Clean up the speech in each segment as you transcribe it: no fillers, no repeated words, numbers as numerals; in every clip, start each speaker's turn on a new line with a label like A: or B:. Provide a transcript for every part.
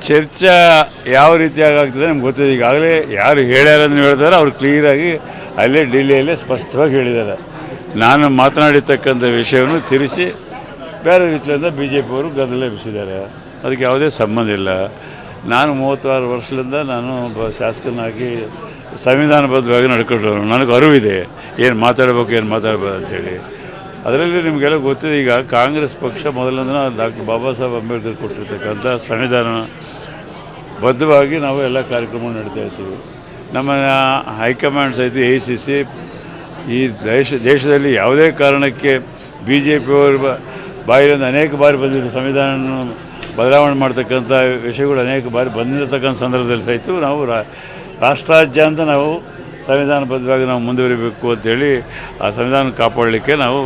A: ಚರ್ಚೆ ಯಾವ ರೀತಿಯಾಗಿ ಆಗ್ತದೆ ನಮ್ಗೆ ಗೊತ್ತಿದೆ. ಈಗಾಗಲೇ ಯಾರು ಹೇಳ್ಯಾರ ಅಂತ ಹೇಳ್ತಾರೆ ಅವ್ರು ಕ್ಲಿಯರಾಗಿ ಅಲ್ಲೇ ಡೆಲ್ಲಿಯಲ್ಲೇ ಸ್ಪಷ್ಟವಾಗಿ ಹೇಳಿದ್ದಾರೆ. ನಾನು ಮಾತನಾಡಿರ್ತಕ್ಕಂಥ ವಿಷಯವನ್ನು ತಿರುಚಿ ಬೇರೆ ರೀತಿಯಿಂದ ಬಿ ಜೆ ಪಿಯವರು ಗದ್ದಲ ಎಬ್ಬಿಸಿದ್ದಾರೆ. ಅದಕ್ಕೆ ಯಾವುದೇ ಸಂಬಂಧ ಇಲ್ಲ. ನಾನು 36 ವರ್ಷದಿಂದ ನಾನು ಒಬ್ಬ ಶಾಸಕನಾಗಿ ಸಂವಿಧಾನಬದ್ಧವಾಗಿ ನಡ್ಕೊಂಡ್ರು. ನನಗೆ ಅರಿವಿದೆ ಏನು ಮಾತಾಡಬೇಕು ಏನು ಮಾತಾಡ್ಬೋದು ಅಂಥೇಳಿ. ಅದರಲ್ಲಿ ನಿಮಗೆಲ್ಲ ಗೊತ್ತಿದೆ. ಈಗ ಕಾಂಗ್ರೆಸ್ ಪಕ್ಷ ಮೊದಲಿಂದ ಡಾಕ್ಟರ್ ಬಾಬಾ ಸಾಹೇಬ್ ಅಂಬೇಡ್ಕರ್ ಕೊಟ್ಟಿರ್ತಕ್ಕಂಥ ಸಂವಿಧಾನ ಬದ್ಧವಾಗಿ ನಾವು ಎಲ್ಲ ಕಾರ್ಯಕ್ರಮ ನಡೀತಾ ಇರ್ತೀವಿ. ನಮ್ಮ ಹೈಕಮಾಂಡ್ ಸಹಿತ AICC ಈ ದೇಶದಲ್ಲಿ ಯಾವುದೇ ಕಾರಣಕ್ಕೆ ಬಿ ಜೆ ಪಿಯವ್ರ ಬಾಯಿಯಿಂದ ಅನೇಕ ಬಾರಿ ಬಂದಿದ್ದು ಸಂವಿಧಾನ ಬದಲಾವಣೆ ಮಾಡ್ತಕ್ಕಂಥ ವಿಷಯಗಳು ಅನೇಕ ಬಾರಿ ಬಂದಿರತಕ್ಕಂಥ ಸಂದರ್ಭದಲ್ಲಿ ಸಹಿತ ನಾವು ರಾಷ್ಟ್ರಾದ್ಯಂತ ನಾವು ಸಂವಿಧಾನಬದ್ಧವಾಗಿ ನಾವು ಮುಂದುವರಿಬೇಕು ಅಂಥೇಳಿ ಆ ಸಂವಿಧಾನ ಕಾಪಾಡಲಿಕ್ಕೆ ನಾವು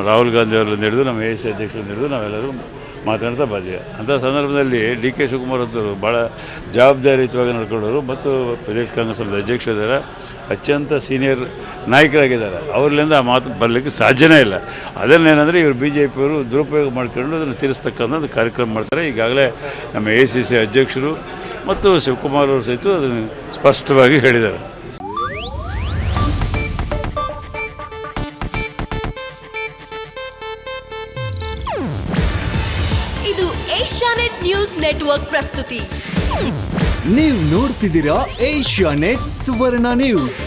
A: ರಾಹುಲ್ ಗಾಂಧಿ ಅವರಿಂದ ಹಿಡಿದು ನಮ್ಮ AICC ಅಧ್ಯಕ್ಷರಿಂದ ಹಿಡಿದು ನಾವೆಲ್ಲರೂ ಮಾತನಾಡ್ತಾ ಬಂದಿವೆ. ಅಂಥ ಸಂದರ್ಭದಲ್ಲಿ DK ಶಿವಕುಮಾರ್ ಅಂತವರು ಭಾಳ ಜವಾಬ್ದಾರಿಯುತವಾಗಿ ನಡ್ಕೊಂಡವರು ಮತ್ತು ಪ್ರದೇಶ ಕಾಂಗ್ರೆಸ್ ಅಧ್ಯಕ್ಷರಿದ್ದಾರೆ, ಅತ್ಯಂತ ಸೀನಿಯರ್ ನಾಯಕರಾಗಿದ್ದಾರೆ. ಅವರಿಂದ ಆ ಮಾತು ಬರಲಿಕ್ಕೆ ಸಾಧ್ಯನೇ ಇಲ್ಲ. ಅದನ್ನೇನೆಂದರೆ ಇವರು ಬಿ ಜೆ ಪಿಯವರು ದುರುಪಯೋಗ ಮಾಡ್ಕೊಂಡು ಅದನ್ನು ತೀರಿಸ್ತಕ್ಕಂಥ ಕಾರ್ಯಕ್ರಮ ಮಾಡ್ತಾರೆ. ಈಗಾಗಲೇ ನಮ್ಮ AICC ಅಧ್ಯಕ್ಷರು ಮತ್ತು ಶಿವಕುಮಾರ್ ಅವರು ಸಹಿತ ಅದನ್ನು ಸ್ಪಷ್ಟವಾಗಿ ಹೇಳಿದ್ದಾರೆ.
B: ಇದು ಏಷ್ಯಾನೆಟ್ ನ್ಯೂಸ್ ನೆಟ್ವರ್ಕ್ ಪ್ರಸ್ತುತಿ.
C: ನೀವು ನೋಡ್ತಿದ್ದೀರಾ ಏಷ್ಯಾನೆಟ್ ಸುವರ್ಣ ನ್ಯೂಸ್.